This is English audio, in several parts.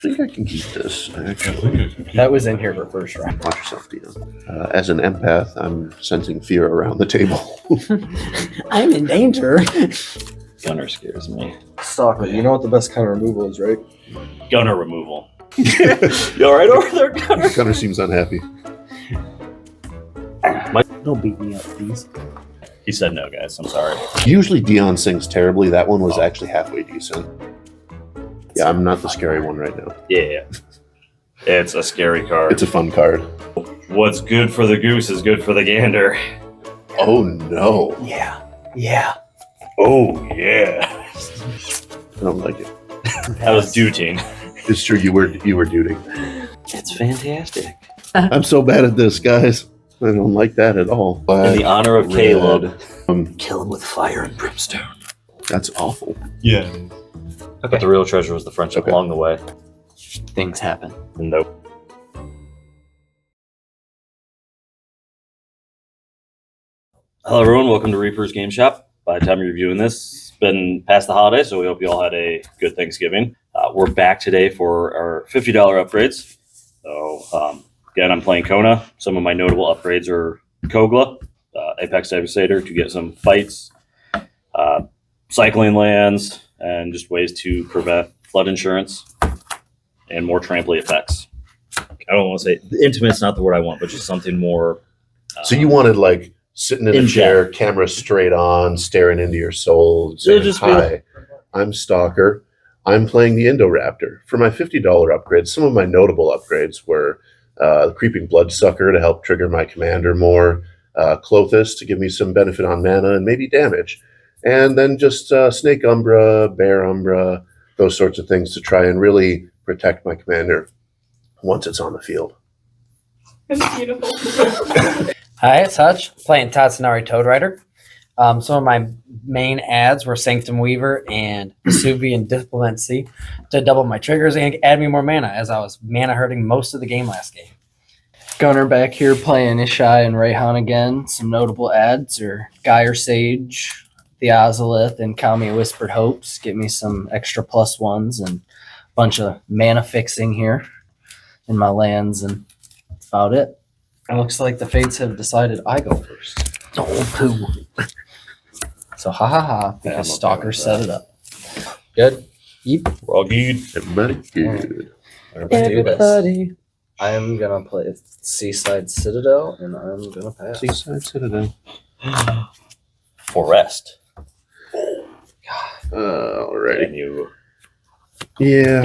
think I can keep this, actually. That was in here for first round. Watch yourself, Deon. As an empath, I'm sensing fear around the table. I'm in danger. Gunnar scares me. Stalker, you know what the best kind of removal is, right? Gunnar removal. You alright over there, Gunnar? Gunnar seems unhappy. Don't beat me up, please. He said no, guys. I'm sorry. Usually Deon sings terribly. That one was actually halfway decent. Yeah, I'm not the scary one right now. Yeah. It's a scary card. It's a fun card. What's good for the goose is good for the gander. Oh, no. Yeah. Yeah. Oh, yeah. I don't like it. I was dooting. It's true, you were duding. It's fantastic. I'm so bad at this, guys. I don't like that at all. In the honor of Caleb. Kill him with fire and brimstone. That's awful. Yeah. But the real treasure was the friendship along the way. Things happen. Nope. Hello, everyone. Welcome to Reaper's Game Shop. By the time you're viewing this, it's been past the holiday, so we hope you all had a good Thanksgiving. We're back today for our $50 upgrades. So, again, I'm playing Kona. Some of my notable upgrades are Kogla, Apex Devastator to get some fights, cycling lands, and just ways to prevent flood insurance, and more trampoline effects. I don't want to say intimate's not the word I want, but just something more. So you wanted like sitting in a chair, camera straight on, staring into your soul, saying, just "Hi, I'm Stalker. I'm playing the Indoraptor." For my $50 upgrades, some of my notable upgrades were the Creeping Bloodsucker to help trigger my commander more, Clothis to give me some benefit on mana and maybe damage, and then just Snake Umbra, Bear Umbra, those sorts of things to try and really protect my commander once it's on the field. That's beautiful. Hi, it's Hutch, playing Tatsunari Toad Rider. Some of my main ads were Sanctum Weaver and Vesuvian Diplomacy to double my triggers and add me more mana, as I was mana hurting most of the game last game. Gunnar back here playing Ishai and Rayhan again. Some notable ads are Gyre Sage, the Ozolith, and Kami Whispered Hopes. Get me some extra +1s and a bunch of mana fixing here in my lands, and that's about it. It looks like the Fates have decided I go first. Oh, poo. So ha, because okay Stalker with set it up. Good? Yep. We're all good. Everybody good. Let's do this. I am going to play Seaside Citadel, and I'm going to pass. Seaside Citadel. Forest. Alrighty. And you. Yeah.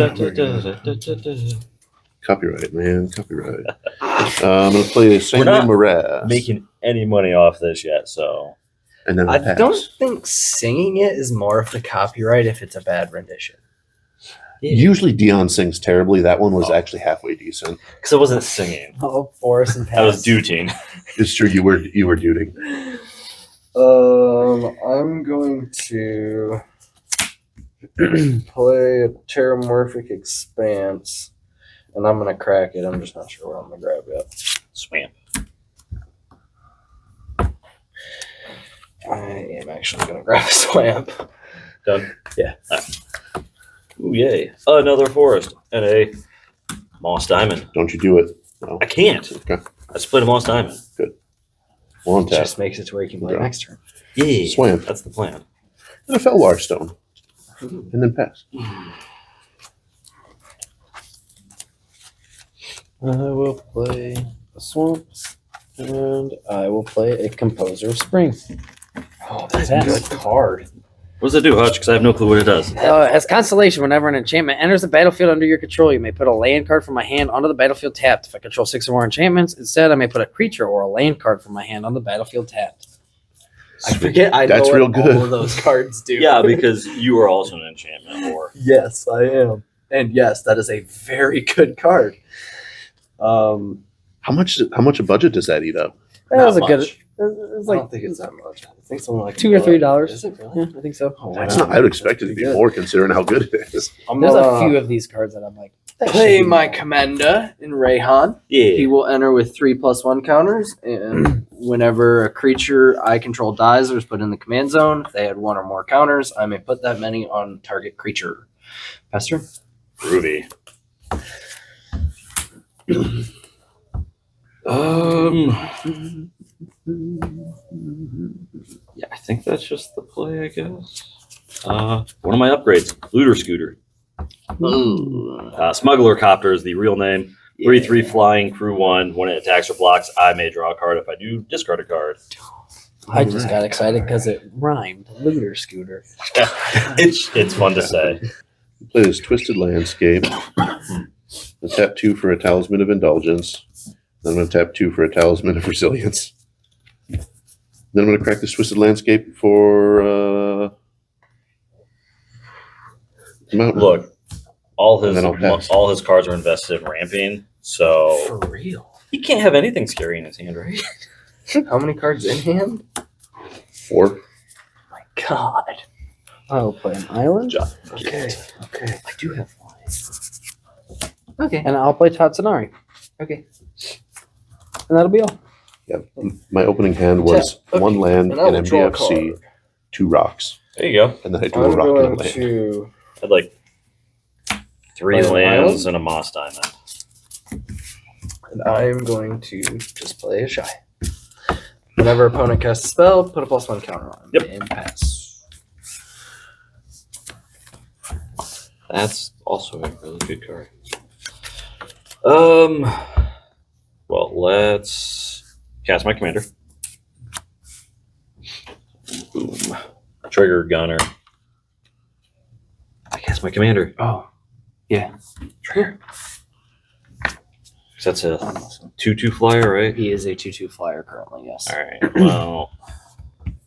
Copyright, man. Copyright. I'm going to play Sanguine Morass. Making any money off this yet, so. And then I pass. don't think singing it is more of the copyright if it's a bad rendition. Usually Deon sings terribly. That one was actually halfway decent. Because I wasn't singing. Oh, Forest and pass. I was dooting. It's true, you were duding. I'm going to play a Terramorphic Expanse, and I'm going to crack it. I'm just not sure what I'm going to grab yet. Swamp. I am actually going to grab a Swamp. Done? Yeah. Ooh, yay. Another forest and a moss diamond. Don't you do it. No. I can't. Okay. I split a moss diamond. One It tap. just makes it to where you can play Yeah. next turn. Yeah. Swamp. That's the plan. And a Felwar Stone. And then pass. I will play a Swamp, and I will play a Composer of Spring. Oh, that's a good card. What does it do, Hutch? Because I have no clue what it does. As Constellation, whenever an enchantment enters the battlefield under your control, you may put a land card from my hand onto the battlefield tapped. If I control 6 or more enchantments, instead I may put a creature or a land card from my hand on the battlefield tapped. I forget. That's know real what good. all of those cards do. Yeah, because you are also an enchantment or Yes, I am. And yes, that is a very good card. How much a budget does that eat up? That was a Not good. much. It's I like don't think it's that much. I think something like $2 or $3. Is it really? Yeah, I think so. Oh, That's wow. not, I would expect it to be Good. more considering how good it is. I'm There's a gonna few of these cards that I'm like, that play should be my more. commander in Rayhan. He yeah. will enter with 3+1 counters, and whenever a creature I control dies or is put in the command zone, if they had 1 or more counters, I may put that many on target creature. Pastor? Groovy. Yeah, I think that's just the play, I guess. One of my upgrades, looter scooter. Smuggler copter is the real name. 3/3 flying, crew 1. When it attacks or blocks, I may draw a card. If I do, discard a card. I just got excited because it rhymed. Looter scooter. It's fun to say. Play this Twisted Landscape. I tap 2 for a Talisman of Indulgence. Then I'm going to tap 2 for a Talisman of Resilience. Then I'm going to crack this Twisted Landscape for Mountain. Look, all And then I'll pass. his cards are invested in ramping, so For real. he can't have anything scary in his hand, right? How many cards in hand? 4. My God. I'll play an island. Okay. I do have one. Okay. And I'll play Tatsunari. Okay. And that'll be all. Yeah, my opening hand was Okay. 1 land And I and will draw a MBFC, card. 2 rocks, There you go. and then I drew a I'm rock and a going land. to. I had like 3 Play an lands island? and a moss diamond. And I'm going to just play a shy. Whenever opponent casts a spell, put a +1 counter on. Yep. And pass. That's also a really good card. Well, let's cast my commander. Boom. Trigger Gunnar. I cast my commander. Oh. Yeah. Trigger. That's a 2/2 flyer, right? He is a 2/2 flyer currently, yes. All right. Well,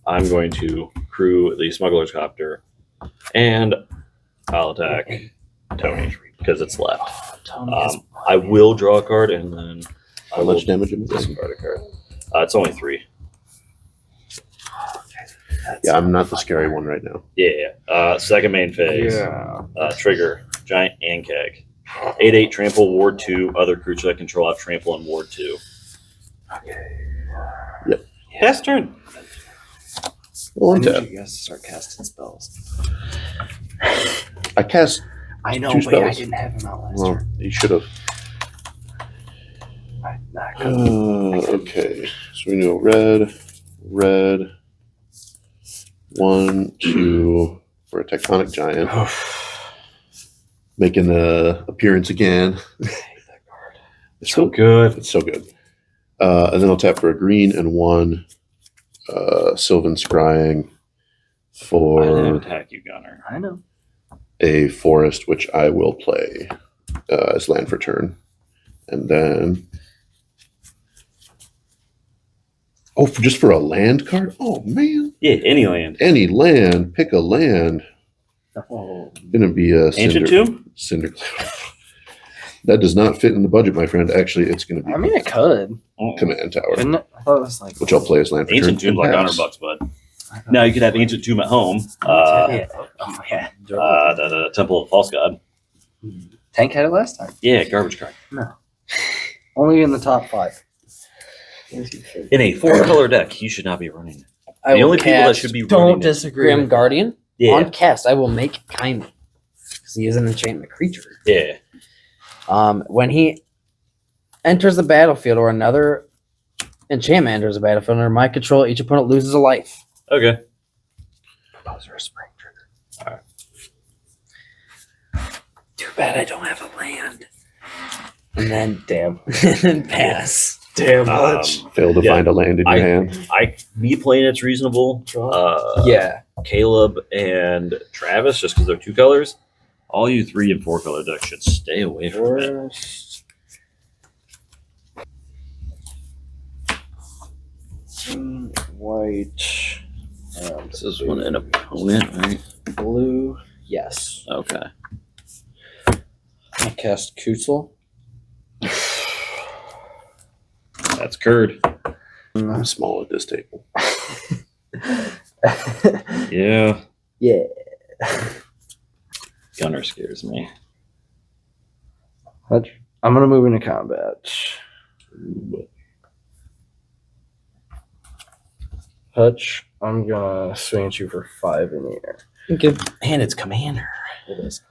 I'm going to crew the smuggler's copter, and I'll attack Tony because it's left. Oh, Tony has I will draw a card, and then How much damage am I doing? discard a card. It's only 3. Yeah, I'm not the scary one right now. Yeah. Second main phase. Yeah. Trigger giant and keg. 8/8 trample ward 2. Other creature I control have trample and ward 2. Yep. Pass turn. Well, I on need tap. you guys to start casting spells. I cast. I know, 2 but I spells. didn't have him out last Well, turn. you should have. Okay, so we know red, 1, 2 for a tectonic giant, making the appearance again. It's So good. It's so good. And then I'll tap for a green and 1 Sylvan Scrying I for didn't attack you, Gunnar. I know. a forest, which I will play as land for turn. And then, just for a land card? Oh, man. Yeah, any land. Any land, pick a land. Oh. Gonna be a Ancient Tomb? Cinder. That does not fit in the budget, my friend. Actually, it's gonna be I mean, it could. Command Tower, Couldn't it? I thought it was like. which I'll play as land for Ancient turn. Tomb's like and 100 pass. bucks, bud. Now you could have Ancient Tomb at home. Yeah. Oh, yeah. The Temple of False God. Tank had it last time. Yeah, garbage card. No. Only in the top 5. In a 4-color deck, you should not be running. I The will only people that cast should be running Don't it- disagree. Grim with Guardian. Yeah, On cast, I will make kindly. Because he is an enchantment creature. yeah. When he enters the battlefield or another enchantment enters the battlefield under my control, each opponent loses a life. Okay. Proposer a spring trigger. Too bad I don't have a land. And then Damn. pass. Damn Fail to Yeah. find a land in your hand. Me playing it's reasonable. Yeah. Caleb and Travis, just because they're 2 colors. All you 3 and 4-color decks should stay away from it. First. White. This is when an opponent, right? Blue. Yes. Okay. I cast Kutzel. That's Curd. I'm small at this table. Yeah. Yeah. Gunnar scares me. Hutch. I'm gonna move into combat. Hutch, I'm gonna swing at you for 5 in the air. Okay. And it's commander. It is.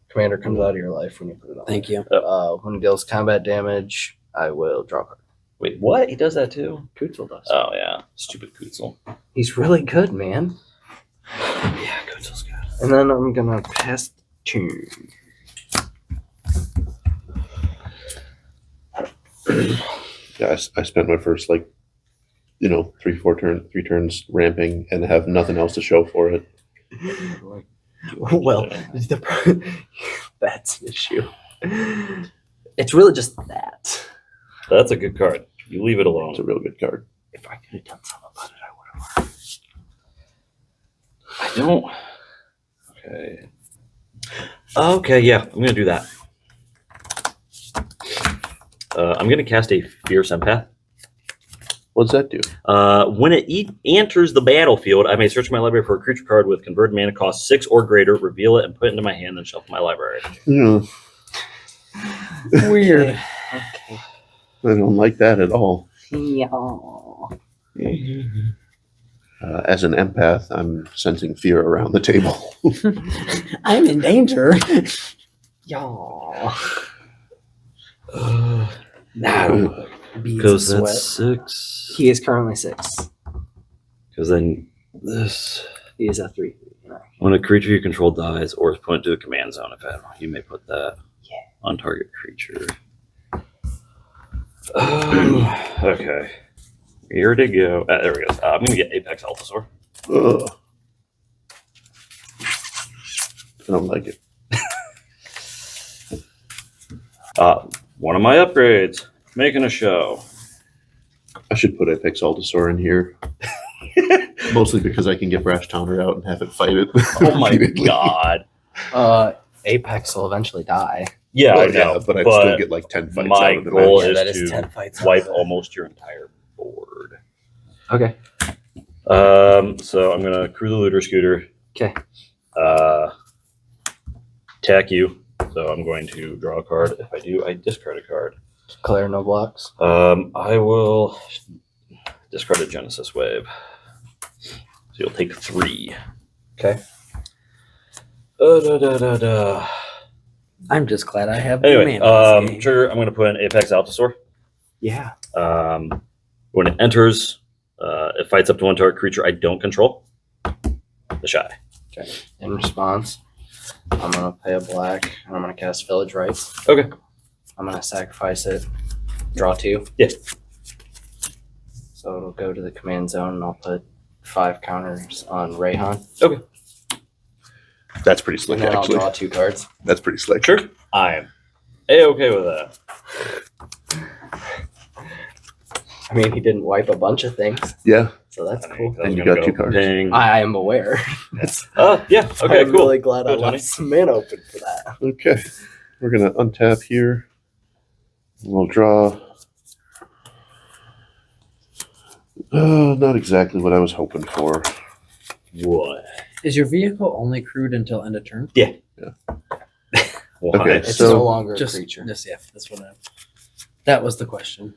Commander comes out of your life when you put it on. Thank you. When it deals combat damage, I will draw a card. Wait, what? He does that too? Kutzel does. Oh, yeah. Stupid Kutzel. He's really good, man. Yeah, Kutzel's good. And then I'm gonna pass turn. Yeah, I spent my first 3 turns ramping and have nothing else to show for it. Well, that's an issue. It's really just that. That's a good card. You leave it alone. It's a real good card. If I could have done something about it, I would have. I don't. Okay. Okay, yeah, I'm gonna do that. I'm gonna cast a Fierce Empath. What's that do? When it enters the battlefield, I may search my library for a creature card with converted mana cost 6 or greater, reveal it, and put it into my hand, then shuffle my library. Yeah, Weird. Okay. I don't like that at all. Yeah. As an empath, I'm sensing fear around the table. I'm in danger. Yeah. No. Beads of Because sweat. that's 6. He is currently 6. Because then this. He is at 3. When a creature you control dies or is put into a command zone, you may put that on target creature. Okay. Here to go. There we go. I'm going to get Apex Altasaur. Ugh. I don't like it. One of my upgrades. Making a show. I should put Apex Altasaur in here. Mostly because I can get Brash Towner out and have it fight it. Oh my repeatedly. god. Apex will eventually die. Yeah, Well, I know. yeah, but I'd still get like 10 fights my out of the goal match. is that is to 10 fights. wipe almost your entire board. Okay. So I'm gonna crew the looter scooter. Okay. Attack you. So I'm going to draw a card. If I do, I discard a card. Clear no blocks. I will discard a Genesis Wave. So you'll take 3. Okay. I'm just glad I have Anyway, mana in this game. trigger. I'm going to put an Apex Altasaur. Yeah. When it enters, it fights up to 1 target creature I don't control. The Shy. Okay. In response, I'm gonna pay a black and I'm gonna cast Village Rites. Okay. I'm gonna sacrifice it. Draw 2. Yeah. So it'll go to the command zone and I'll put 5 counters on Rayhan. Okay. That's pretty slick, And then I'll actually. draw 2 cards. That's pretty slick. Sure. I am A-okay with that. I mean, he didn't wipe a bunch of things, Yeah. so that's cool. And you got 2 cards. Ping. I am aware. Yeah. Okay. I'm Cool. really glad I Go, Tony. left some mana open for that. Okay. We're going to untap here. We'll draw. Not exactly what I was hoping for. What? Is your vehicle only crewed until end of turn? Okay. Why? It's So- no longer Just a creature. Yes, yeah, that's what that was the question.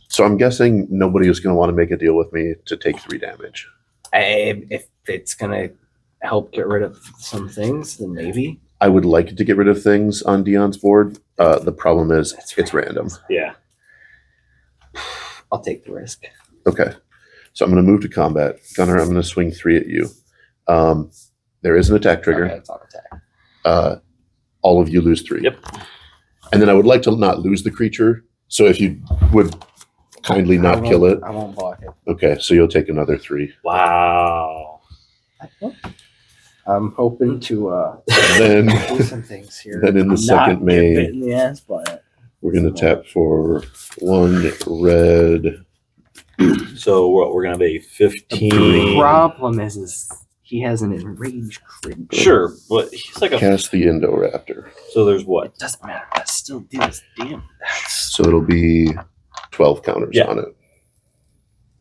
So I'm guessing nobody is going to want to make a deal with me to take 3 damage. If it's gonna help get rid of some things, then maybe. I would like to get rid of things on Deon's board. The problem is it's random. Yeah. I'll take the risk. Okay. So I'm going to move to combat. Gunnar, I'm going to swing 3 at you. There is an attack trigger. Okay, it's on attack. All of you lose 3. Yep. And then I would like to not lose the creature. So if you would kindly not kill it. I won't block it. Okay, so you'll take another 3. Wow. I'm hoping to Then, do some things here. then in the second Not get bit May, in the ass by it. we're going to tap for 1 red. So what? We're gonna have a The 15. problem is he has an enraged creature. Sure, but he's like a. Cast the Indoraptor. So there's what? It doesn't matter. I still do this damn. So it'll be 12 counters Yeah. on it.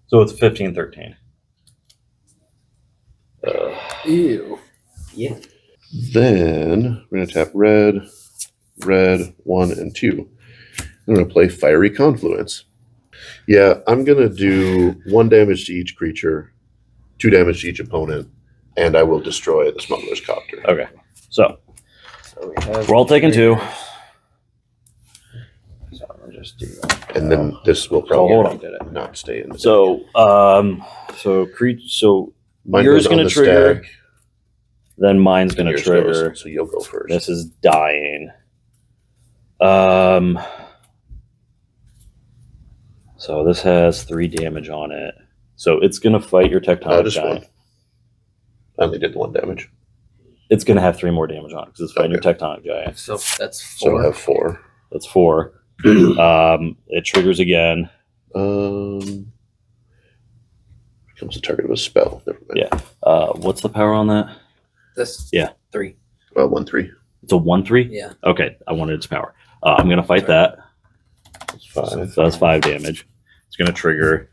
So it's 15, 13. Ew. Yeah. Then we're going to tap red, 1, and 2. I'm going to play Fiery Confluence. Yeah, I'm going to do 1 damage to each creature, 2 damage to each opponent, and I will destroy the Smuggler's Copter. Okay. So So we have We're all taking 2. So I'm gonna just do that. And then this will hold probably on. not stay in the deck. So Mine yours goes on gonna the trigger. stack, then mine's and gonna yours trigger. goes, so you'll go first. This is dying. So this has 3 damage on it. So it's gonna fight your tectonic just giant. one. I only did 1 damage. It's gonna have 3 more damage on it because it's fighting your tectonic giant. So that's So 4. I have 4. That's 4. It triggers again. Becomes the target of a spell. Never mind. Yeah. What's the power on that? This. Yeah. 3. 1/3. It's a 1/3. Yeah. Okay, I wanted its power. I'm gonna fight that. That's 5. So that's 5 damage. It's gonna trigger.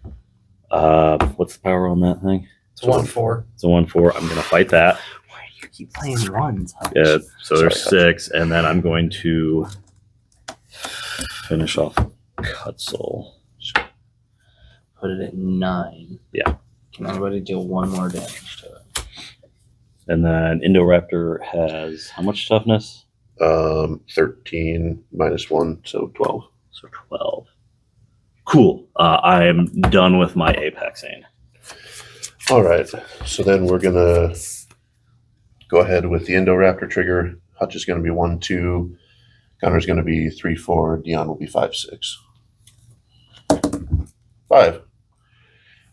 What's the power on that thing? It's 1/4. It's a 1/4. I'm gonna fight that. Why do you keep playing ones? Hutch? Yeah. So there's Sorry, 6, and then I'm going to finish off Cutzel. Put it at 9. Yeah. Can anybody deal 1 more damage to it? And then Indoraptor has how much toughness? 13 minus 1, so 12. So 12. Cool. I am done with my apexing. All right. So then we're going to go ahead with the Indoraptor trigger. Hutch is going to be 1/2. Gunner's going to be 3/4. Deon will be 5/6. 5.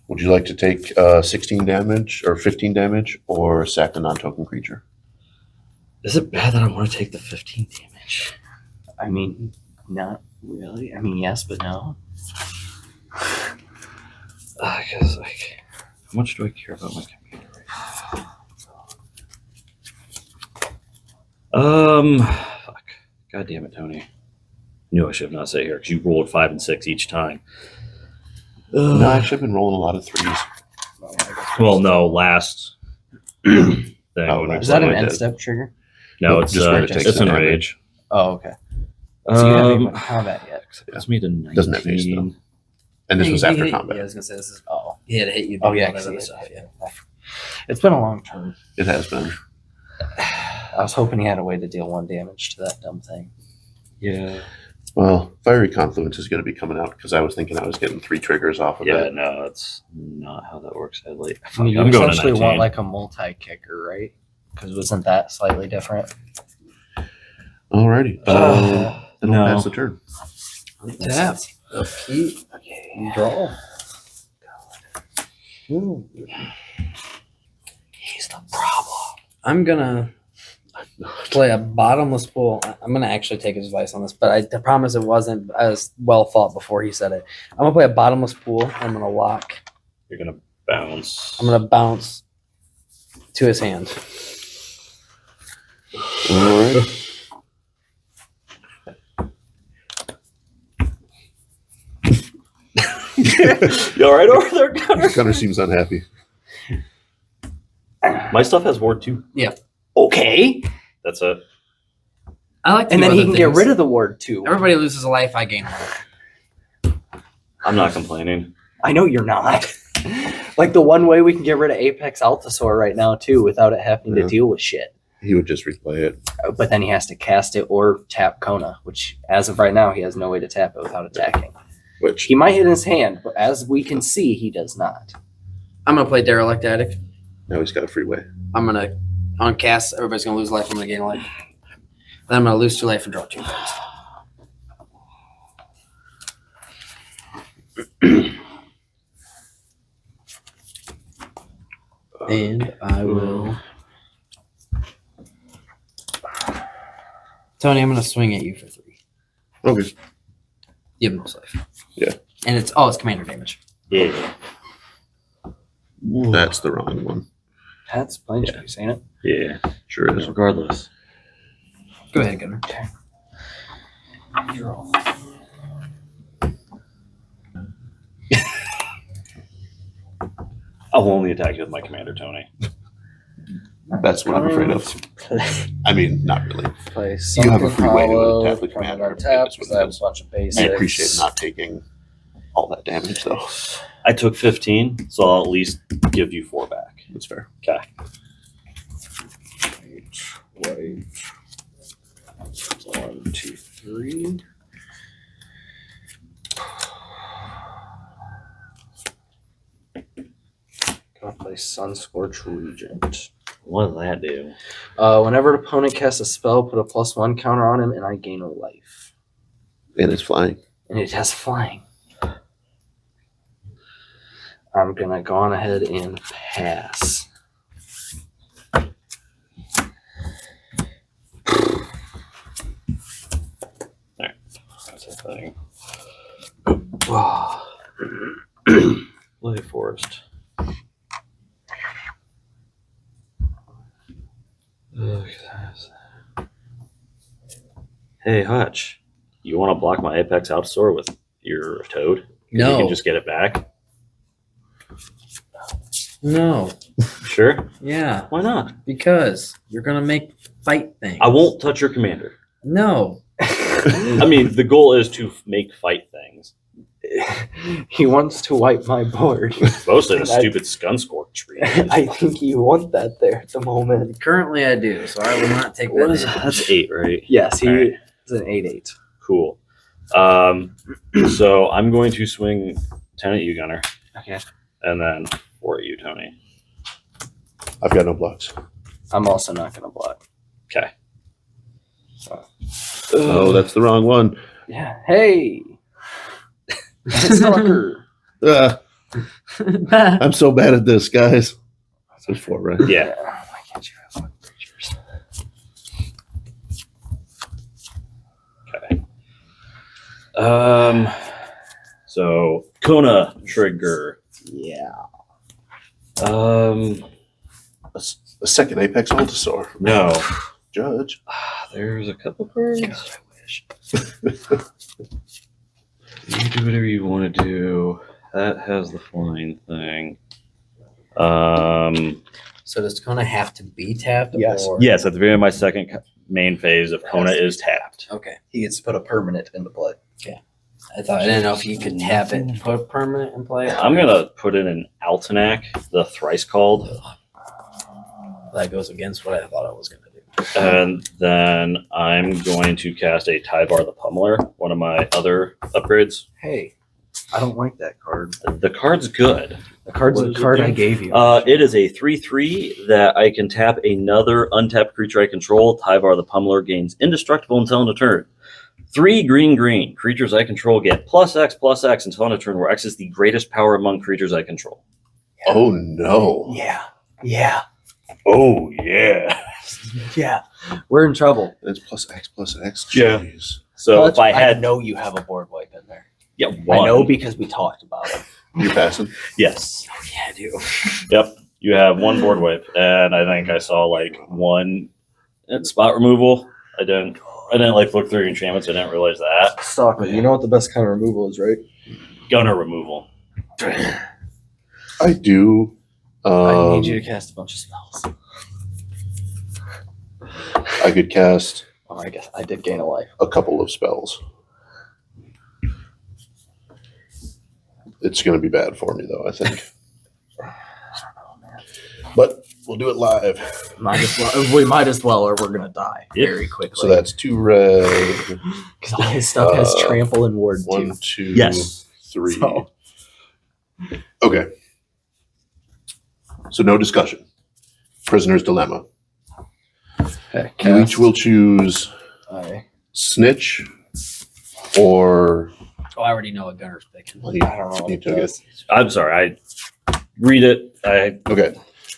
Would you like to take 16 damage or 15 damage or sack the non-token creature? Is it bad that I want to take the 15 damage? I mean, not really. I mean, yes, but no. Because like, how much do I care about my computer right now? Fuck. God damn it, Tony. Knew I should have not sat here because you rolled 5 and 6 each time. No, actually, I've been rolling a lot of 3s. Well, no, last thing. Oh, when I last Is that an I end did. step trigger? No, it's Just where it takes it's the an damage. rage. Oh, okay. So you haven't even combat yet. Puts me to 19. Doesn't have haste, though. And this was after combat. Yeah, I was gonna say this is. Oh. He had to hit you. Oh, doing yeah. all that 'cause other he- stuff, yeah. It's been a long turn. It has been. I was hoping he had a way to deal 1 damage to that dumb thing. Yeah. Well, Fiery Confluence is going to be coming out because I was thinking I was getting 3 triggers off of Yeah, it. no, that's not how that works, sadly. I mean, you I'm going to essentially 19. want like a multi-kicker, right? Because wasn't that slightly different? Alrighty. Then I'll no. pass the turn. Tap. Upkeep. Okay. Draw. He's the problem. I'm gonna play a bottomless pool. I'm gonna actually take his advice on this, but I promise it wasn't as well thought before he said it. I'm gonna play a bottomless pool. I'm gonna lock. You're going to bounce. I'm gonna bounce to his hand. Alright. You all right over there, Gunnar? Gunner seems unhappy. My stuff has ward 2. Okay. That's it. I like. to And do then he other can get things. rid of the ward too. Everybody loses a life. I gain a life. I'm not complaining. I know you're not. Like the one way we can get rid of Apex Altasaur right now too without it having to Yeah. deal with shit. He would just replay it. But then he has to cast it or tap Kona, which as of right now he has no way to tap it without attacking. Which He might hit his hand, but as we can see, he does not. I'm gonna play Derelict Attic. now he's got a freeway. I'm gonna uncast. Everybody's gonna lose life. I'm gonna gain life. Then I'm gonna lose 2 life and draw 2 cards. And I will. Tony, I'm gonna swing at you for 3. Okay. You have no life. Yeah. And it's commander damage. Yeah. That's the wrong one. That's plain space, ain't it? Yeah. Sure is. Regardless. Go ahead, Gunnar. You're all. I'll only attack you with my commander, Tony. That's what I'm afraid of. I mean, not really. Play You have a something free way to hollow, attack the put it commander, on tap, that's what because I have it a is. bunch of basics. I appreciate not taking all that damage, though. I took 15, so I'll at least give you 4 back. That's fair. Okay. Wait. 1, 2, 3. Gonna play Sunscorch Regent. What does that do? Whenever an opponent casts a spell, put a +1 counter on him, and I gain a life. And it's flying. And it has flying. I'm gonna go on ahead and pass. That's a thing. Wow. Lily Forest. Look at that. Hey, Hutch. You want to block my Apex Outstore with your toad? 'Cause No. You can just get it back. No. Sure. Yeah. Why not? Because you're gonna make fight things. I won't touch your commander. No. I mean, the goal is to make fight things. He wants to wipe my board. Mostly the I- stupid Scunscorch tree. I think you want that there at the moment. Currently, I do, so I will not take What that. is damage. that's 8, right? Yes, he Alright. is an 8/8. Cool. So I'm going to swing 10 at you, Gunnar, Okay. and then 4 at you, Tony. I've got no blocks. I'm also not gonna block. Okay. Oh, that's the wrong one. Yeah. Hey. Stalker. I'm so bad at this, guys. There's 4, right? Yeah. Why can't you have fun creatures? Okay. So Kona trigger. Yeah. A second Apex Altasaur. No. Judge. There's a couple cards. God, I wish. You do whatever you want to do. That has the flying thing. So does Kona have to be tapped? Yes. Or? Yes, at the very end of my second main phase of Kona is tapped. Okay. He gets to put a permanent into play. I didn't know if you could tap it and put permanent in play. I'm gonna put in an Altenac, the thrice called, That goes against what I thought I was gonna do. and then I'm going to cast a Tyvar the Pummeler, one of my other upgrades. Hey, I don't like that card. The card's good. The card's What the does it card do? I gave you. It is a 3/3 that I can tap another untapped creature I control. Tyvar the Pummeler gains indestructible until end of turn. 3 green. Creatures I control get +X until end of turn, where X is the greatest power among creatures I control. Oh, no. Yeah. Yeah. Oh, yeah. Yeah. We're in trouble. That's +X. Yeah. Jeez. So Hutch, if I had. know you have a board wipe in there. Yeah, I know one. because we talked about it. You passing? Yes. Yeah, I do. Yep. You have one board wipe, and I think I saw like one spot removal. I didn't like look through your enchantments. I didn't realize that. Stalker, you know what the best kind of removal is, right? Gunnar removal. I do. I need you to cast a bunch of spells. I could cast Oh, I guess I did gain a life. a couple of spells. It's going to be bad for me, though, I think. But we'll do it live. We might as well, or we're gonna die Yep. very quickly. So that's 2 red. because all his stuff has uh, trample and ward 1, too. 2, Yes. 3. So- Okay. So no discussion. Prisoner's dilemma. Okay, You each will choose I snitch or Oh, I already know what Gunner's picking. well, you don't know what you it took does. I'm sorry. I read it. Okay.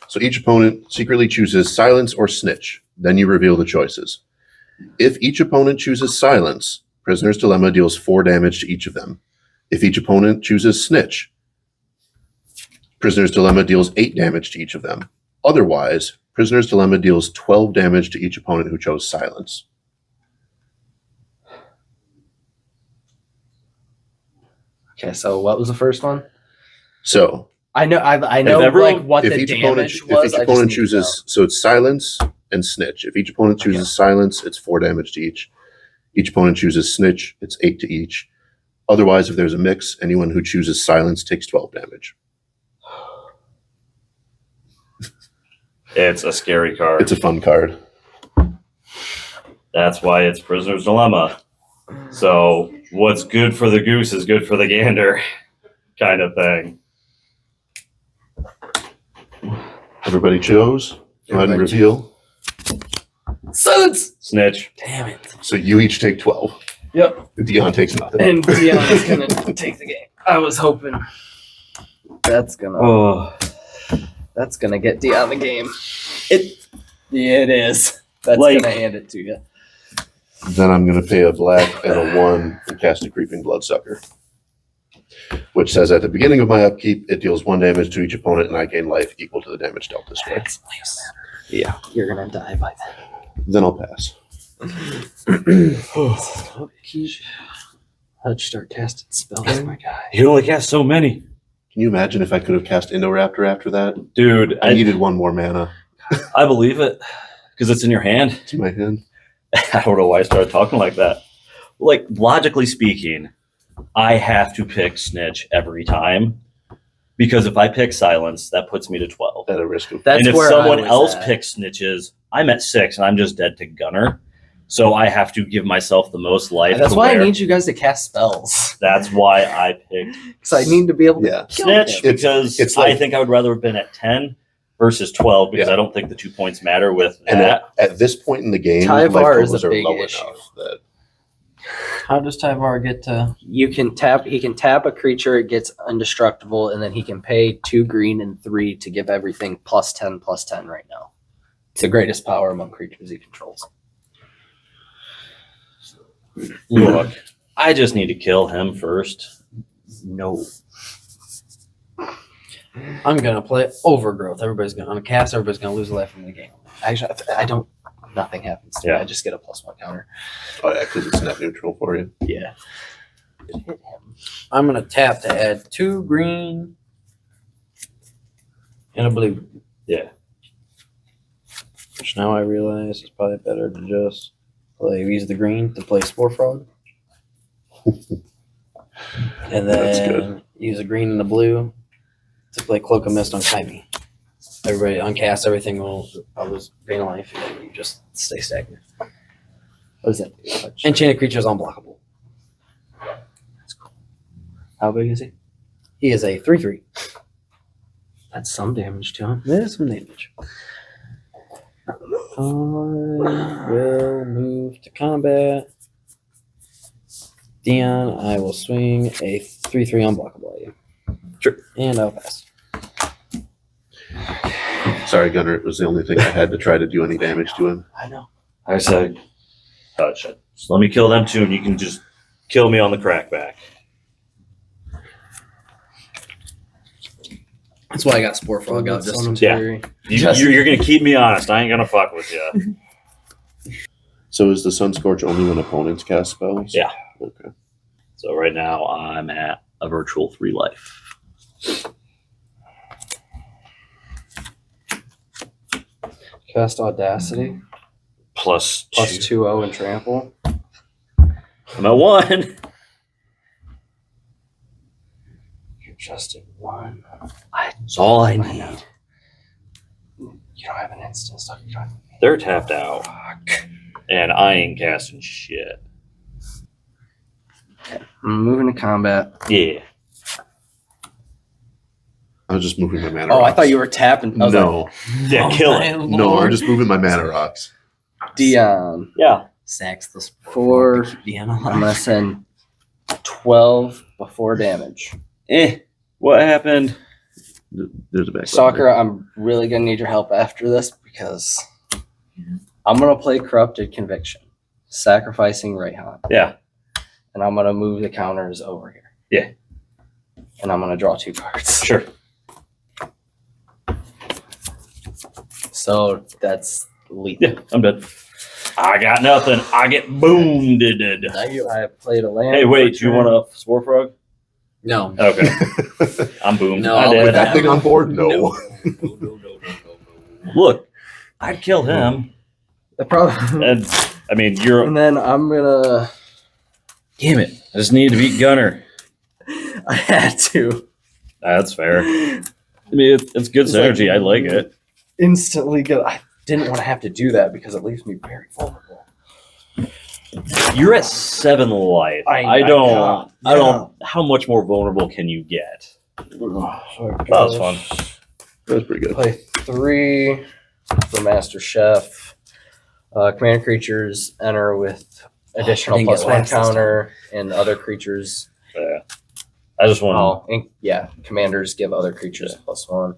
So each opponent secretly chooses silence or snitch. Then you reveal the choices. If each opponent chooses silence, Prisoner's Dilemma deals 4 damage to each of them. If each opponent chooses snitch, Prisoner's Dilemma deals 8 damage to each of them. Otherwise, Prisoner's Dilemma deals 12 damage to each opponent who chose silence. Okay, so what was the first one? So I know everyone- like what if the each opponent damage was. if each I just opponent need to know. chooses, so it's silence and snitch. If each opponent chooses silence, it's 4 damage to each. Each opponent chooses snitch, it's 8 to each. Otherwise, if there's a mix, anyone who chooses silence takes 12 damage. It's a scary card. It's a fun card. That's why it's prisoner's dilemma. So what's good for the goose is good for the gander, kind of thing. Everybody chose. Go ahead and reveal. Silence! Snitch. Damn it. So you each take 12. Yep. Deon takes nothing. And Deon is gonna take the game. I was hoping that's gonna Oh, get Deon the game. Yeah, it is. That's Like- gonna hand it to you. Then I'm going to pay a black and a 1 and cast a Creeping Bloodsucker. Which says at the beginning of my upkeep, it deals 1 damage to each opponent and I gain life equal to the damage dealt this way. Yeah, you're gonna die by Then I'll pass. that. Hutch start casting spells, my guy. you can only cast so many. Can you imagine if I could have cast Indoraptor after that? Dude, I needed 1 more mana I believe it because it's in your hand. to my hand. I don't know why I started talking like that. Like, logically speaking, I have to pick Snitch every time because if I pick Silence, that puts me to 12. At a risk of... That's and if where someone I was else at. picks Snitches, I'm at 6 and I'm just dead to Gunnar. So I have to give myself the most life. That's to why I where- need you guys to cast spells. That's why I picked Because I need to be able to Yeah. kill Snitch him. because it's I like- think I would rather have been at 10 versus 12 because Yeah. I don't think the 2 points matter with And that. at this point in the game, Tyvar life is a totals are big low issue. enough that How does Tyvar get to? You can tap. He can tap a creature. It gets indestructible, and then he can pay 2 green and 3 to give everything +10/+10 right now. It's the greatest power among creatures he controls. Look, I just need to kill him first. No. I'm gonna play Overgrowth. Everybody's gonna cast. Everybody's gonna lose a life in the game. Actually, I don't. Nothing happens to me. Yeah. I just get a +1 counter. oh yeah, because it's net neutral for you. Yeah. Hit him. I'm gonna tap to add 2 green and a blue. Yeah. Which now I realize it's probably better to just use the green to play Spore Frog. And That's then use a green and a blue to play Cloak of Mist on Kaimi. Everybody uncast everything will lose gain life and you just stay stagnant. What does that do? Hutch? Enchanted creature is unblockable. How big is he? He is a 3/3. That's some damage to him. There's some damage. I will move to combat. Deon, I will swing a 3/3 unblockable at you. Sure. And I'll pass. Sorry, Gunnar, it was the only thing I had to try to do any damage to him. I know. I said, Hutch, just let me kill them too, and you can just kill me on the crackback. That's why I got Spore Frog out. Just Yeah. You're going to keep me honest. I ain't going to fuck with you. So is the Sun Scorch only when opponents cast spells? Yeah. Okay. So right now I'm at a virtual 3 life. Cast Audacity. Plus Plus 2. 2/0 and Trample. I'm at 1. You're just at 1. That's all I I need. know. You don't have an instant stuff. You don't have They're tapped out. And I ain't casting shit. I'm moving to combat. Yeah. I was just moving my mana Oh, I rocks. thought you were tapping. I was No, Yeah, kill it. no, I'm just moving my mana rocks. like, Deon. Yeah. Sacks the Spore Four. Frog to keep Deon I'm alive. going to send 12 before damage. What happened? There's a back. Stalker, I'm really going to need your help after this because I'm going to play Corrupted Conviction, sacrificing Rayhan, Yeah. and I'm going to move the counters over here. Yeah. And I'm going to draw 2 cards. Sure. So that's lethal. Yeah, I'm dead. I got nothing. I get boomed. I played a land. Hey, wait, for you turn. want a Spore Frog? No. Okay. I'm boomed. No, I I'll did. With that thing on board? No. No. Look, I'd kill him. The problem. And I mean, you're. And then I'm gonna. Damn it! I just needed to beat Gunnar. I had to That's fair. I mean, it's good It's like- synergy. I like it. instantly get. I didn't want to have to do that because it leaves me very vulnerable. You're at 7 life. I don't. How much more vulnerable can you get? That was fun. That was pretty good. Play 3 for Master Chef. Command creatures enter with additional didn't get +1 last this counter, and other creatures. Yeah. I just want. Commanders give other creatures +1.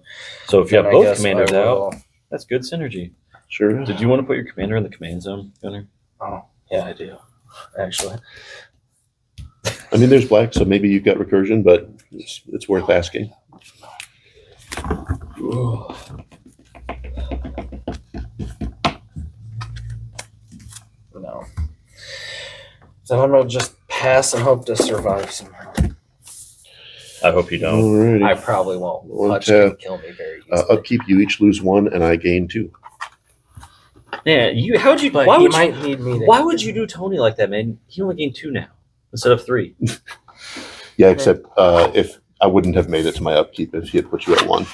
So if you have And I both guess commanders I will- out, that's good synergy. Sure. Did you want to put your commander in the command zone, Gunnar? Oh, yeah, I do. Actually, I mean, there's black, so maybe you've got recursion, but it's worth asking. no. So I'm gonna just pass and hope to survive somehow. I hope you don't. Alrighty. I probably won't. One Hutch can tap. kill me very easily. Upkeep, you each lose 1, and I gain 2. Yeah, how'd you? But Why he would might need me to. Why would you do Tony like that, man? He only gained 2 now instead of 3. Yeah, except if I wouldn't have made it to my upkeep if he had put you at 1.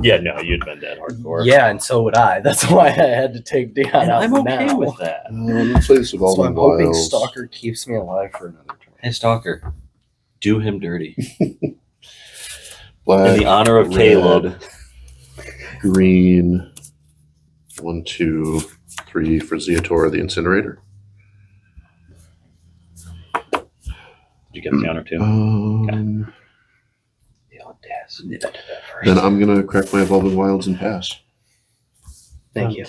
Yeah, no, you'd been dead hardcore. Yeah, and so would I. That's why I had to take Deon and out I'm okay now. with that. Let's play this So Evolving I'm hoping Wilds. Stalker keeps me alive for another turn. Hey, Stalker, do him dirty Black, in the honor of red, Caleb. Green. 1, 2, 3 for Zeotor the Incinerator. Did you get a counter too? The audacity. Then I'm gonna crack my Evolving Wilds and pass. Thank you.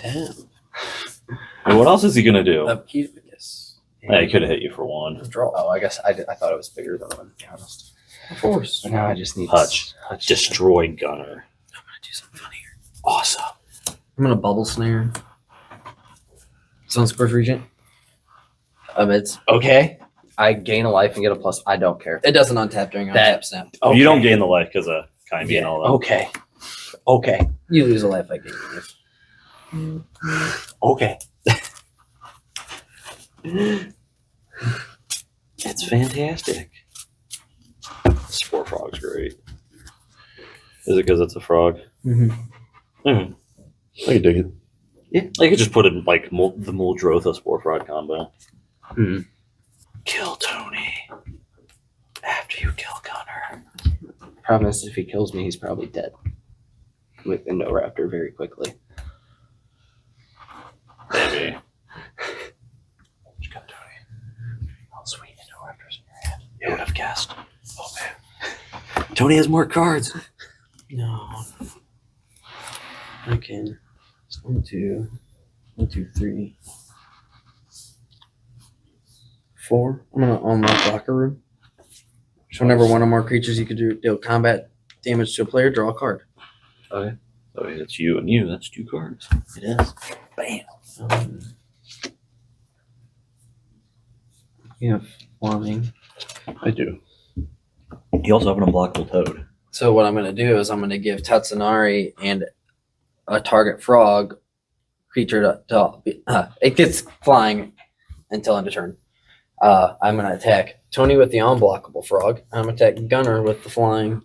And what else is he gonna do? Upkeep, yes. Yeah, he could have hit you for 1. Draw. Oh, I guess I thought it was bigger than one, to be honest. Of course. But now I just need Hutch. Destroy Gunnar. I'm gonna do something funny here. Awesome. I'm gonna bubble snare. Sunscorch Regent. It's Okay. I gain a life and get a plus. I don't care. it doesn't untap during That- untap snap. Okay. You don't gain the life because of kind and all that. Okay. Okay. You lose a life, I gain a life. Okay. It's fantastic. Spore Frog's great. Is it because it's a frog? Mm-hmm. Mm. I can dig it. Yeah, I could just put it in like the Muldrotha Spore Frog combo. Hmm. Kill Tony after you kill Gunnar. Problem is, if he kills me, he's probably dead. With Indoraptor very quickly. Maybe. You got Tony. Oh, sweet. Indoraptor's in your hand. You would have guessed. Oh man. Tony has more cards. No. I can. 1, 2, 1, 2, 3, 4. I'm gonna unlock locker room. So whenever one or more creatures you could deal combat damage to a player, draw a card. Okay. So it's you and you. That's 2 cards. It is. Bam. You have flying. I do. You also have an unblockable toad. So what I'm gonna do is I'm gonna give Tatsunari and a target frog creature it gets flying until end of turn. I'm gonna attack Tony with the unblockable frog. I'm gonna attack Gunnar with the flying.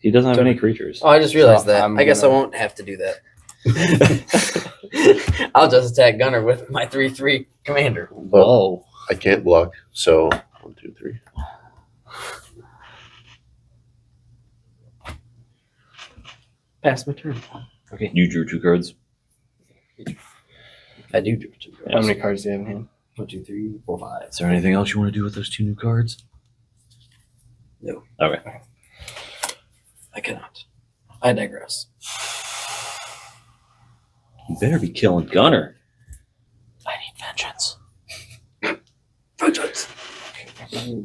He doesn't have any creatures. Oh, I just realized So that. I'm I guess I gonna- won't have to do that. I'll just attack Gunnar with my 3/3 commander. But Whoa. I can't block, so 1, 2, 3. Pass my turn. Okay. You drew 2 cards. I do two. How many cards do you have in hand? 1, 2, 3, 4, 5. Is there anything else you want to do with those 2 new cards? No. Okay. I cannot. I digress. You better be killing Gunnar. I need vengeance. Vengeance.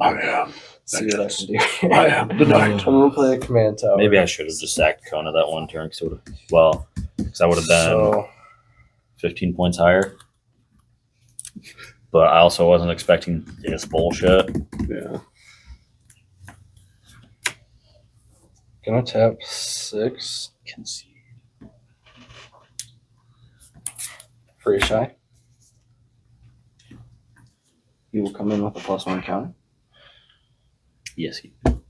I am. See what I can do. I am the knight. I'm gonna play a command tower. Maybe I should have just sacked Kona that one turn because I would have been So 15 points higher. But I also wasn't expecting this bullshit. Yeah. gonna tap 6. Concede. Free shy. You will come in with a +1 counter. Yes. I'm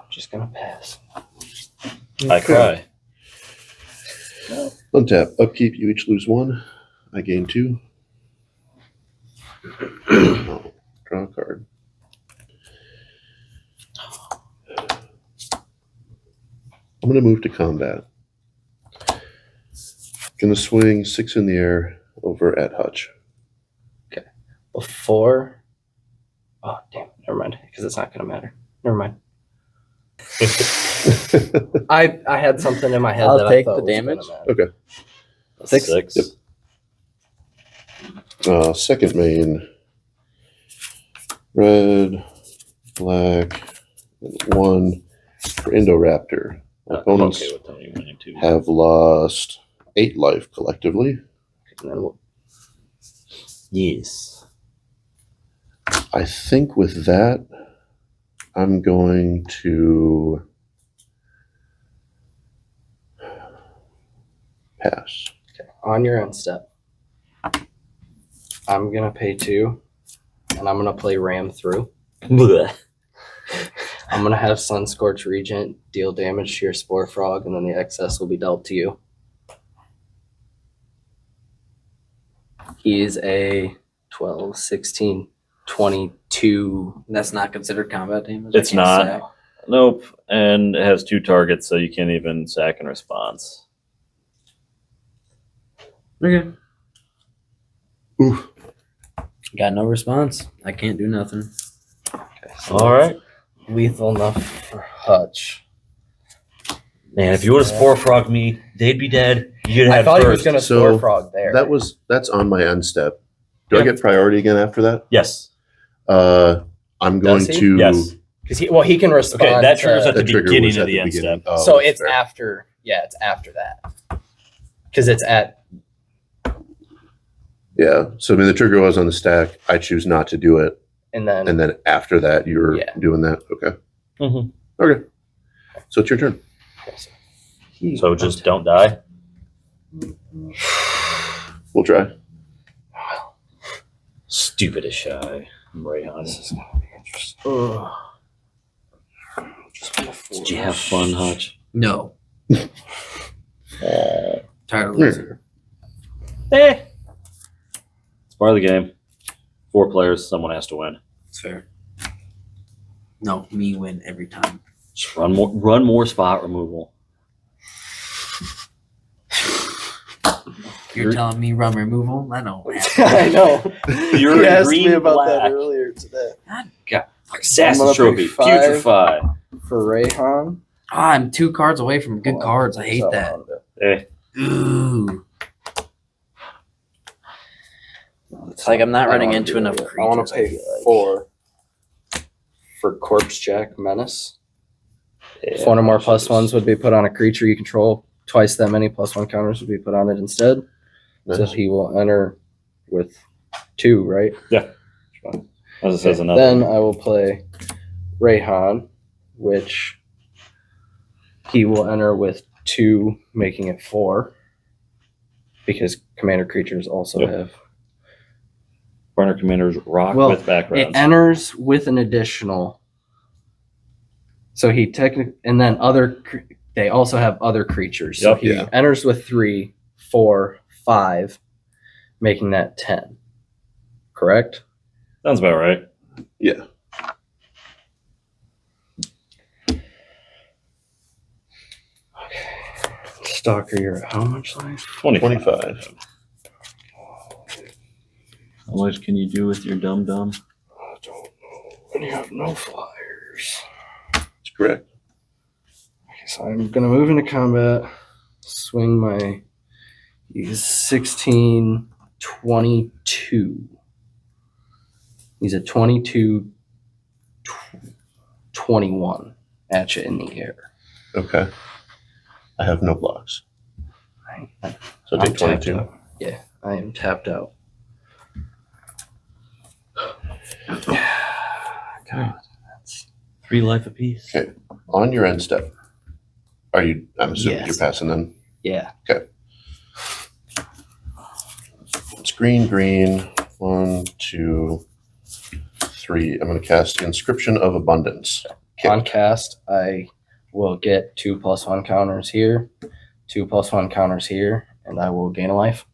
just gonna pass. I cry. Untap. Upkeep, you each lose 1. I gain 2. No. Draw a card. I'm going to move to combat. Going to swing 6 in the air over at Hutch. Before. Oh, damn. Never mind. Because it's not going to matter. Never mind. I had something in my head I'll that take I thought the was damage. gonna matter. Okay. 6. Yep. Second main. Red, black, and 1 for Indoraptor. Opponents I'm okay with Tony winning too. have lost 8 life collectively. And then Yes. I think with that, I'm going to pass. on your end step, I'm going to pay 2, and I'm going to play Ram through. Blech. I'm going to have Sunscorch Regent deal damage to your Spore Frog, and then the excess will be dealt to you. He is a 12, 16, 22. That's not considered combat damage. It's I can't not. sack. Nope. And it has 2 targets, so you can't even sack in response. Okay. Oof. Got no response. I can't do nothing. Okay, so All right. lethal enough for Hutch. Man, if you would have Spore Frog me, they'd be dead. You'd I have thought he was first. going to So Spore Frog there. That's on my end step. Do I Yeah. get priority again after that? Yes. I'm going Does he? to. Yes. Because he can respond. Okay, that triggers at the That trigger beginning was of at the end beginning. step. Oh, so that's it's fair. after. Yeah, it's after that. Because it's at. Yeah. So I mean, the trigger was on the stack. I choose not to do it, And then. and then after that, you're Yeah. doing that. Okay. Mhm. Okay. So it's your turn. So just don't die. We'll try. Stupid as shy. I'm right on. This is going to be interesting. Did you have fun, Hutch? No. Tired of Here. losing. It's part of the game. 4 players, someone has to win. It's fair. No, me win every time. Just run more spot removal. You're telling me run removal? I know. I know. You're He in asked green me about black. that earlier today. Assassin's I'm gonna Trophy, pick Future 5. 5. For Rayhan. I'm 2 cards away from good cards. I hate that. Hey, Ooh. It's like I'm not running into enough creatures. I want to pay 4 for Corpse Jack Menace. yeah, 4 more +1s would be put on a creature you control. Twice that many +1 counters would be put on it instead. So Nice. he will enter with 2, right? as it says another. Then I will play Rayhan, which he will enter with 2, making it 4. Because commander creatures also Yep. have. Burner Commanders rock Well, with backgrounds. It enters with an additional. So he technically, and then they also have other creatures. So Yep. he Yeah. enters with 3, 4, 5, making that 10. Correct? Sounds about right. Yeah. Stalker, you're at how much life? 25. How much can you do with your dum-dum? I don't know. And you have no flyers. That's correct. Okay, so I'm gonna move into combat. Swing my. He's 16, 22. He's a 22, 21 at you in the air. Okay. I have no blocks. I- So I'm take tapped 22. out. Yeah, I am tapped out. God, that's 3 life apiece. Okay. On your end step. I'm assuming Yes. you're passing then. yeah. It's green, green. 1, 2, 3. I'm going to cast Inscription of Abundance. On cast, I will get 2+1 counters here, 2+1 counters here, and I will gain a life.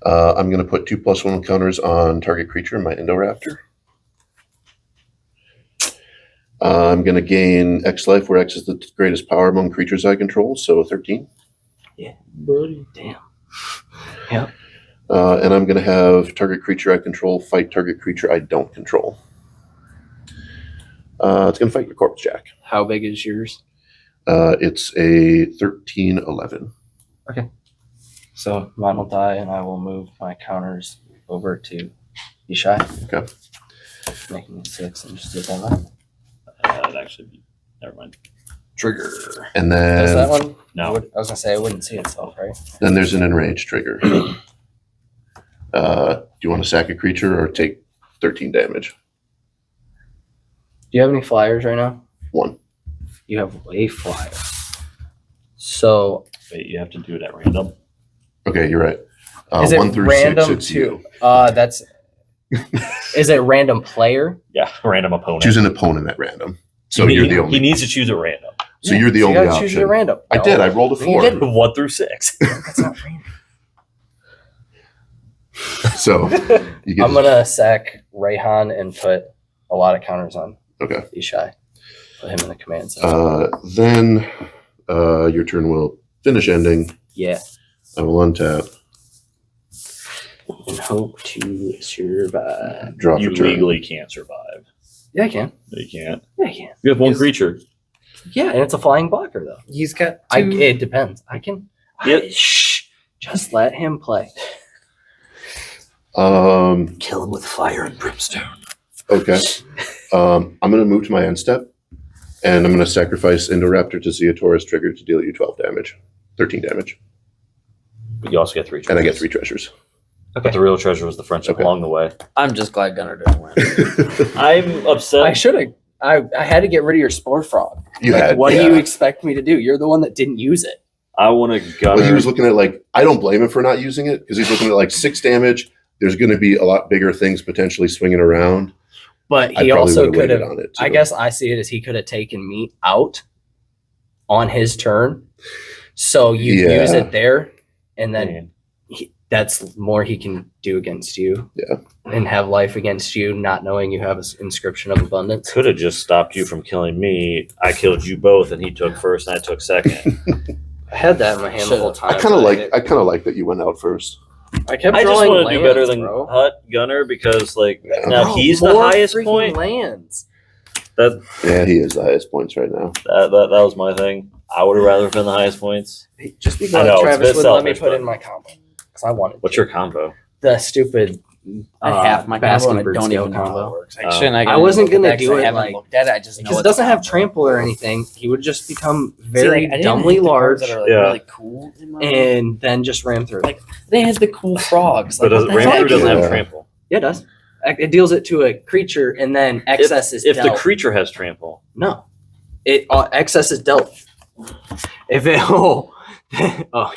I'm going to put 2+1 counters on target creature in my Indoraptor. I'm going to gain X life, where X is the greatest power among creatures I control, so 13. Yeah, buddy. Damn. Yep. And I'm going to have target creature I control fight target creature I don't control. It's going to fight your Corpse Jack. How big is yours? It's a 13/11. So mine will die, and I will move my counters over to Ishai. Okay. Making it 6 and just do it that way. That'd actually be. Never mind. Trigger. And Does that then, one? No. I was going to say, it wouldn't see itself, right? then there's an enraged trigger. Do you want to sack a creature or take 13 damage? Do you have any flyers right now? 1. You have a flyer. So Wait, you have to do it at random. Okay, you're right. is it 1 through random 6, it's too? you. That's. Is it random player? Yeah, random opponent. Choose an opponent at random. So He you're need- the only. He needs to choose a random. So you're the you only gotta option. choose your random. I did. I rolled a No, you 4. didn't. 1 through 6. That's not random. So you get. I'm gonna sack Rayhan and put a lot of counters on Okay. Ishai. Put him in the command center. Then your turn will finish ending. Yeah. I will untap. And hope to survive. Draw You for turn. legally can't survive. Yeah, I can. No, you can't. Yeah, I can. You have one Yes. creature. Yeah, and it's a flying blocker though. He's got two. It depends. I can. Yep. Shh. Just let him play. Kill him with fire and brimstone. Okay. I'm going to move to my end step, and I'm going to sacrifice Indoraptor to Zeotora's trigger to deal you 12 damage. 13 damage. But you also get 3 treasures. And I get 3 treasures. But the real treasure was the friendship Okay. along the way. I'm just glad Gunnar didn't win. I'm upset. I should have. I had to get rid of your Spore Frog. You Like, had. what yeah. do you expect me to do? You're the one that didn't use it. I want to Gunnar. Well, he was looking at I don't blame him for not using it because he's looking at 6 damage. There's going to be a lot bigger things potentially swinging around. But I he probably also would've could waited have. on it. I too. guess I see it as he could have taken me out on his turn. So you Yeah. use it there, and then Man. that's more he can do against you. Yeah. And have life against you, not knowing you have an inscription of abundance. Could have just stopped you from killing me. I killed you both, and he took first, and I took second. I had that in my hand the whole time. I kind of but like like that you went out first. I kept I just drawing want to do better lands, than bro. Hut Gunner because, now Bro, he's the more highest freaking point. lands. That Yeah, he is the highest points right now. that was my thing. I would have rather been the highest points. Just because I know, it's a Travis bit wouldn't let me selfish, put but- in my combo. Because I wanted What's to. your combo? The stupid I have my combo basket and I bird don't scale even know how it combo. works. Oh. Shouldn't I wasn't look at gonna that 'cause do I it, haven't like- looked at it. I just know Because it it's a doesn't have combo. trample or anything. He would just become See, very like, I didn't dumbly hit the cards large that are, Yeah. really cool in my and then just ram through. Like, they had the cool frogs. But Like, what the Ramthrough heck? doesn't Yeah. have trample. Yeah, it does. It deals it to a creature, and then excess is If the dealt. creature has trample, No, it excess is dealt. If it oh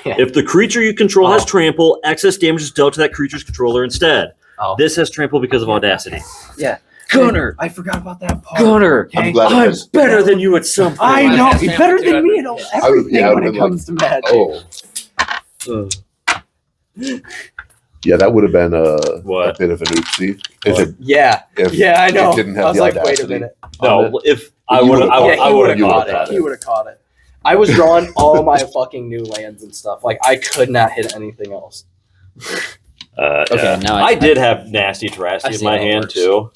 yeah if the creature you control has Oh. trample, excess damage is dealt to that creature's controller instead. oh This has trample because of audacity. yeah Gunnar, I forgot about that part. Gunnar, I'm glad it I'm was- better than you at something. I know That's he's not better too than me at everything yeah, I when it would've comes to magic. Oh, yeah, that would have been a What? bit of an oopsie. If What? it, Yeah, if yeah, I know. it didn't have I was the like, wait a audacity. minute. No, if I You would have, would've I, Yeah, I he would would have have caught caught it. it. He would have caught it. I was drawing all my fucking new lands and stuff. Like I could not hit anything else. Okay, Yeah. now I I did have nasty I Terrasty in see my how it hand works. too,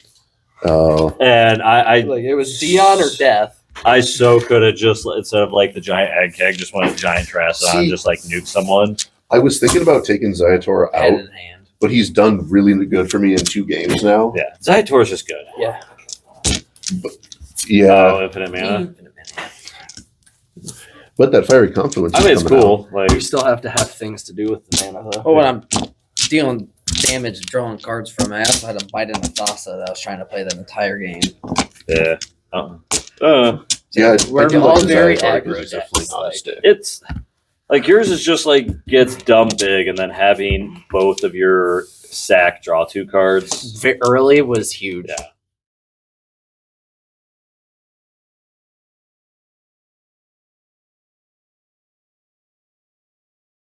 Oh, and I Like it was Deon or death. I so could have just instead of the giant egg keg, just went giant Terrasty and See- just nuke someone. I was thinking about taking Zayatora head out, in hand. but he's done really good for me in 2 games now. Yeah, Zayator is just good. Yeah. Yeah, Oh, infinite mana. but that Fiery Confluence. I is mean, it's coming cool. Like, You still have to have things to do with the mana though. Well, when I'm dealing damage, drawing cards from, I also had a bite in the Thassa that I was trying to play the entire game. yeah. Yeah, We're I do all like the very Zayatora aggro because it's definitely decks, not a like- stick. It's like yours is just gets dumb big, and then having both of your sack draw 2 cards. Early was huge. Yeah.